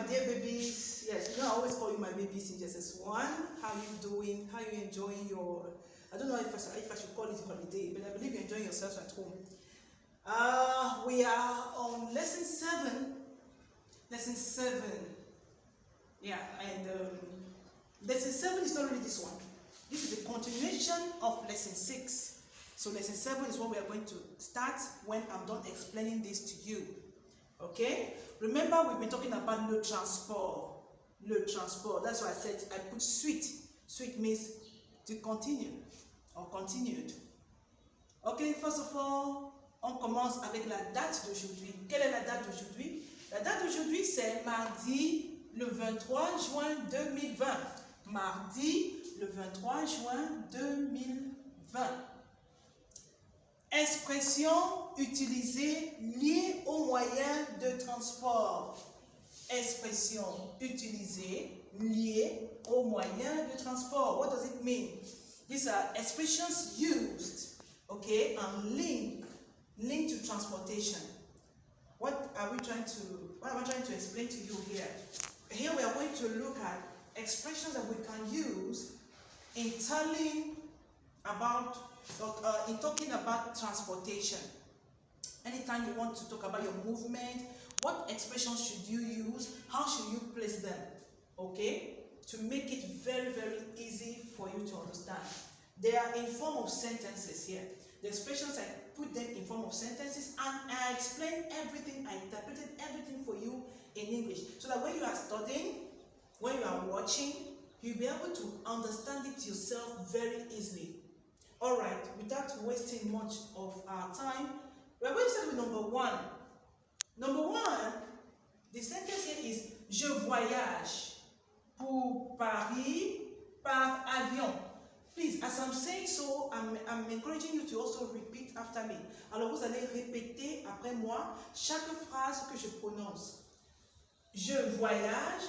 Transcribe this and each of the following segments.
dear babies. Yes, you know I always call you my babies in JSS1. How you doing? How you enjoying your, I don't know if I should call it holiday, but I believe you're enjoying yourselves at home. We are on lesson 7. Lesson 7. Yeah, and lesson 7 is not really this one. This is a continuation of lesson 6. So lesson 7 is what we are going to start when I'm done explaining this to you. Okay? Remember, we've been talking about le transport. Le transport. That's why I said I put suite. Suite means to continue or continued. Ok, first of all, on commence avec la date d'aujourd'hui. Quelle est la date d'aujourd'hui? La date d'aujourd'hui, c'est mardi le 23 juin 2020. Mardi le 23 juin 2020. Expression utilisée liée aux moyens de transport. Expression utilisée liée aux moyens de transport. What does it mean? These are expressions used, okay, and linked to transportation. What am I trying to explain to you here? Here we are going to look at expressions that we can use in telling about in talking about transportation. Anytime you want to talk about your movement, what expressions should you use? How should you place them? Okay? To make it very, very easy for you to understand. They are in form of sentences here. The expressions, I put them in form of sentences and I explain everything, I interpreted everything for you in English. So that when you are studying, when you are watching, you'll be able to understand it yourself very easily. Alright, without wasting much of our time, we're going to start with number 1. Number 1, the sentence here is Je voyage pour Paris par avion. Please, as I'm saying so, I'm encouraging you to also repeat after me. Alors vous allez répéter après moi chaque phrase que je prononce. Je voyage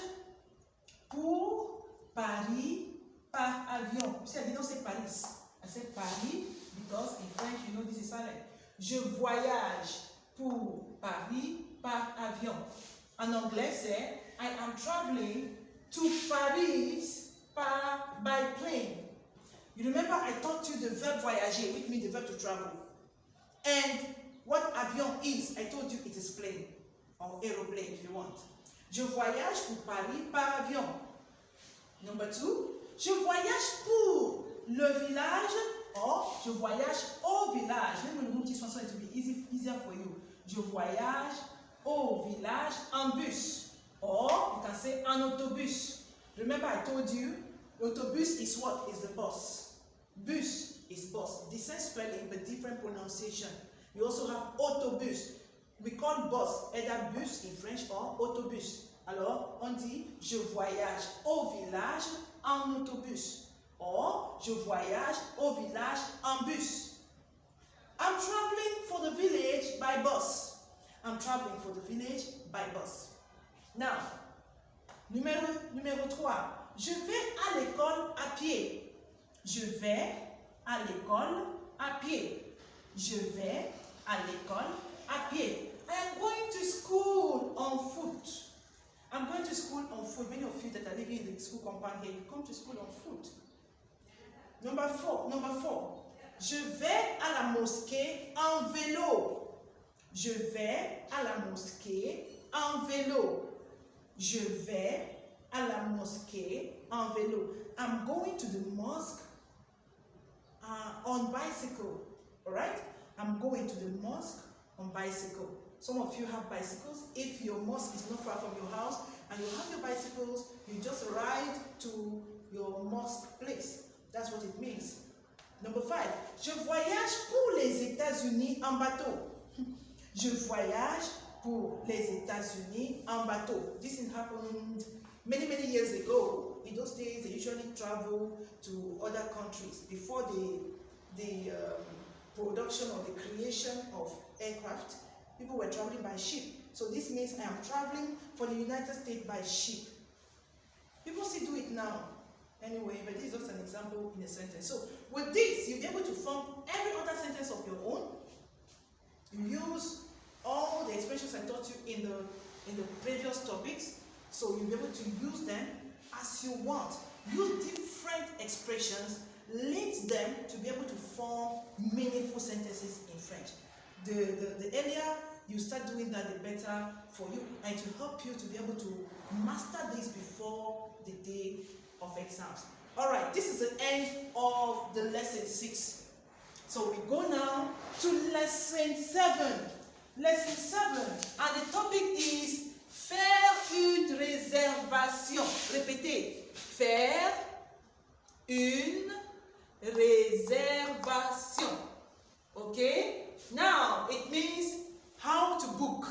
pour Paris par avion. See, I didn't say Paris. I said Paris because in French, you know this is silent. Je voyage pour Paris par avion. En anglais, c'est I am traveling to Paris by plane. You remember I taught you the verb voyager, which means the verb to travel. And what avion is, I told you it is plane or aeroplane if you want. Je voyage pour Paris par avion. Number 2, je voyage pour le village or je voyage au village. Let me remove this one so it will be easier for you. Je voyage au village en bus or you can say en autobus. Remember I told you autobus is what? Is the bus. Bus is bus. The same spelling but different pronunciation. You also have autobus. We call bus either bus in French or autobus. Alors on dit je voyage au village en autobus. Or, je voyage au village en bus. I'm traveling for the village by bus. I'm traveling for the village by bus. Now, numéro 3. Je vais à l'école à pied. Je vais à l'école à pied. Je vais à l'école à pied. I am going to school on foot. I'm going to school on foot. Many of you that are living in the school compound here, you come to school on foot. Number 4. Je vais à la mosquée en vélo. Je vais à la mosquée en vélo. Je vais à la mosquée en vélo. I'm going to the mosque on bicycle. Alright? I'm going to the mosque on bicycle. Some of you have bicycles. If your mosque is not far from your house and you have your bicycles, you just ride to your mosque place. That's what it means. Number 5. Je voyage pour les États-Unis en bateau. Je voyage pour les États-Unis en bateau. This happened many years ago. In those days, they usually travel to other countries. Before the production or the creation of aircraft, people were traveling by ship. So this means I am traveling for the United States by ship. People still do it now. Anyway, but this is just an example in a sentence. So with this, you'll be able to form every other sentence of your own. You use all the expressions I taught you in the previous topics So you'll be able to use them as you want. Use different expressions, link them to be able to form meaningful sentences in French. The earlier you start doing that, the better for you, and to help you to be able to master this before the day of exams. All right, this is the end of the lesson 6. So we go now to lesson 7. Lesson 7, and the topic is faire une réservation. Répétez. Faire une réservation. Okay? Now, it means how to book.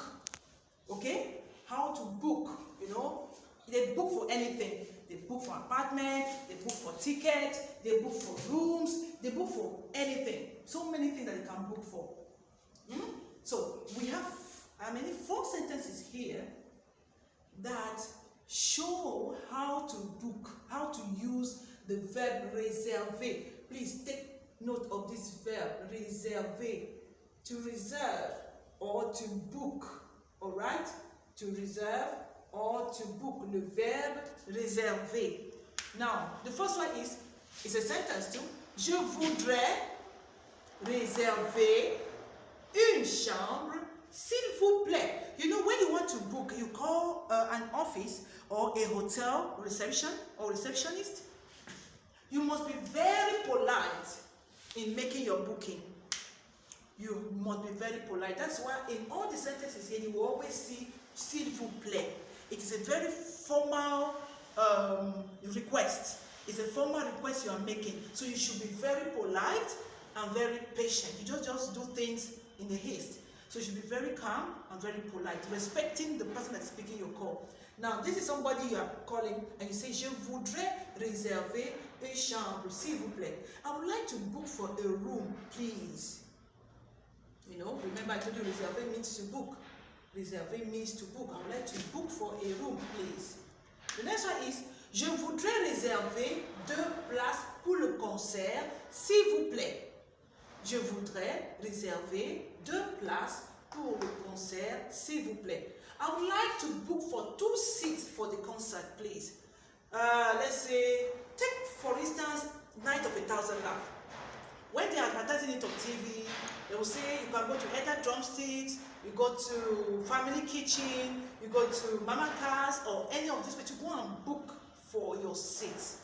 Okay? How to book. You know, they book for anything. They book for apartment, they book for tickets, they book for rooms, they book for anything. So many things that you can book for. So we have 4 sentences here that show how to book, how to use the verb réserver. Please take note of this verb, réserver, to reserve or to book. All right? To reserve or to book, le verbe réserver. Now, the first one is a sentence too. Je voudrais réserver une chambre, s'il vous plaît. You know, when you want to book, you call an office or a hotel reception or receptionist. You must be very polite in making your booking. You must be very polite. That's why in all the sentences here, you will always see s'il vous plaît. It is a very formal request. It's a formal request you are making. So you should be very polite and very patient. You don't just do things in a haste. So you should be very calm and very polite, respecting the person that's speaking your call. Now, this is somebody you are calling and you say, Je voudrais réserver une chambre, s'il vous plaît. I would like to book for a room, please. You know, remember I told you réserver means to book. Réserver means to book. I would like to book for a room, please. The next one is, je voudrais réserver 2 places pour le concert, s'il vous plaît. Je voudrais réserver 2 places pour le concert, s'il vous plaît. I would like to book for 2 seats for the concert, please. Let's say, take for instance, Night of 1,000 Laughs. When they are advertising it on TV, they will say you can go to Etta Drumsticks, you go to Family Kitchen, you go to Mama Cass, or any of these places to go and book for your seats.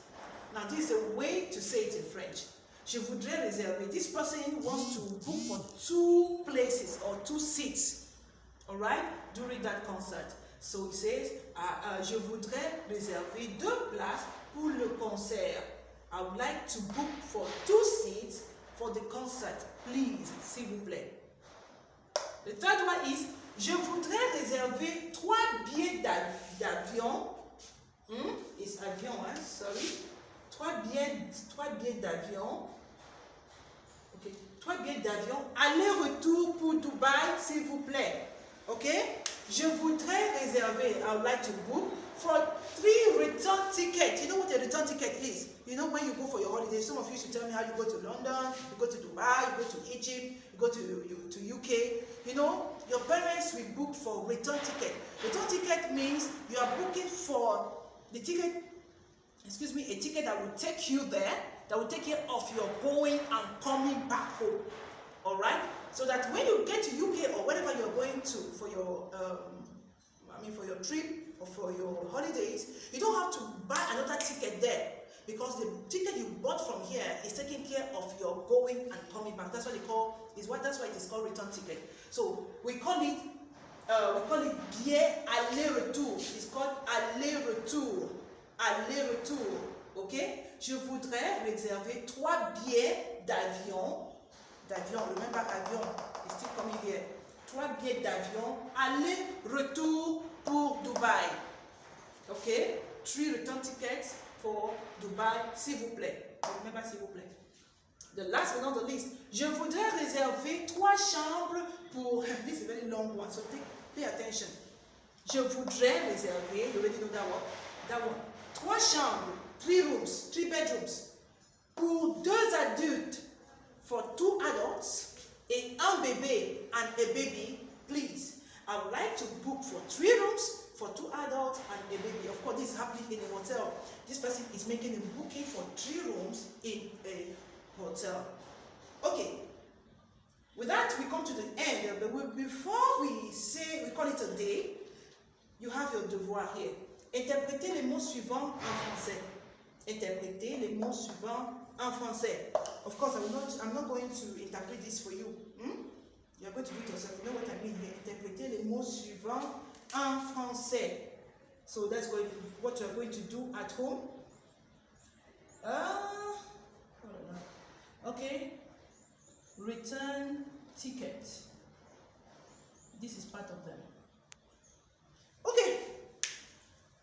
Now, this is a way to say it in French. Je voudrais réserver. This person wants to book for 2 places or 2 seats, all right, during that concert. So he says, je voudrais réserver 2 places pour le concert. I would like to book for 2 seats for the concert, please, s'il vous plaît. The third one is, je voudrais réserver 3 billets d'avion. It's avion, hein? Sorry. 3 billets d'avion. Okay. 3 billets d'avion. Aller-retour pour Dubaï, s'il vous plaît. Okay? Je voudrais réserver, I would like to book for 3 return tickets. You know what a return ticket is? You know when you go for your holiday, some of you used to tell me how you go to London, you go to Dubai, you go to Egypt, you go to UK. You know, your parents will book for return ticket. Return ticket means you are booking for the ticket, a ticket that will take you there, that will take care of your going and coming back home. All right? So that when you get to UK or wherever you're going to for your, for your trip or for your holidays, you don't have to buy another ticket there because the ticket you bought from here is taking care of your going and coming back. That's what that's why it is called return ticket. So we call it billet aller-retour. It's called aller-retour. Aller-retour. Okay? Je voudrais réserver 3 billets d'avion. Remember avion is still coming here. 3 billets d'avion, aller-retour pour Dubai. Okay? 3 return tickets for Dubai, s'il vous plaît. Remember, s'il vous plaît. The last but not the least, je voudrais réserver 3 chambres pour. This is a very long one, so pay attention. Je voudrais réserver, you already know that one. That one. 3 chambres, 3 rooms, 3 bedrooms pour 2 adultes. For 2 adults, un bébé and a baby, please. I would like to book for 3 rooms for 2 adults and a in a hotel. This person is making a booking for 3 rooms in a hotel. Okay. With that, we come to the end. But before we say, we call it a day, you have your devoir here. Interprétez les mots suivants en français. Interprétez les mots suivants en français. Of course, I'm not going to interpret this for you. You're going to do it yourself. You know what I mean here. Interprétez les mots suivants en français. So that's what you're going to do at home. Okay. Return ticket. This is part of them. Okay.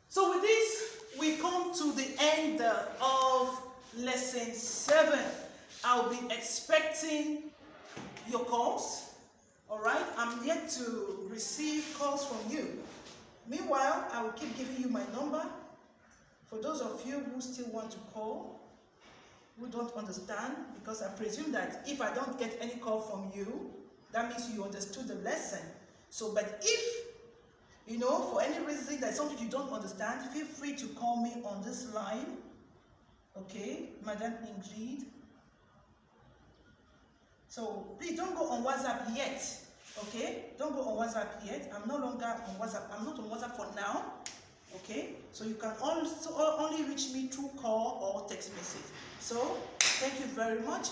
So with this, we come to the end of lesson 7. I'll be expecting your calls. Alright, I'm yet to receive calls from you. Meanwhile, I will keep giving you my number. For those of you who still want to call, who don't understand, because I presume that if I don't get any call from you, that means you understood the lesson. So, but if, you know, for any reason there's something you don't understand, feel free to call me on this line. Okay, Madam Ingrid. So please don't go on WhatsApp yet. Okay, don't go on WhatsApp yet. I'm no longer on WhatsApp. I'm not on WhatsApp for now. Okay, so you can also only reach me through call or text message. So thank you very much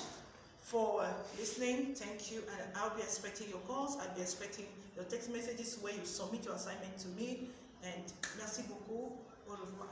for listening. Thank you, and I'll be expecting your calls. I'll be expecting your text messages where you submit your assignment to me. And merci beaucoup. Au revoir.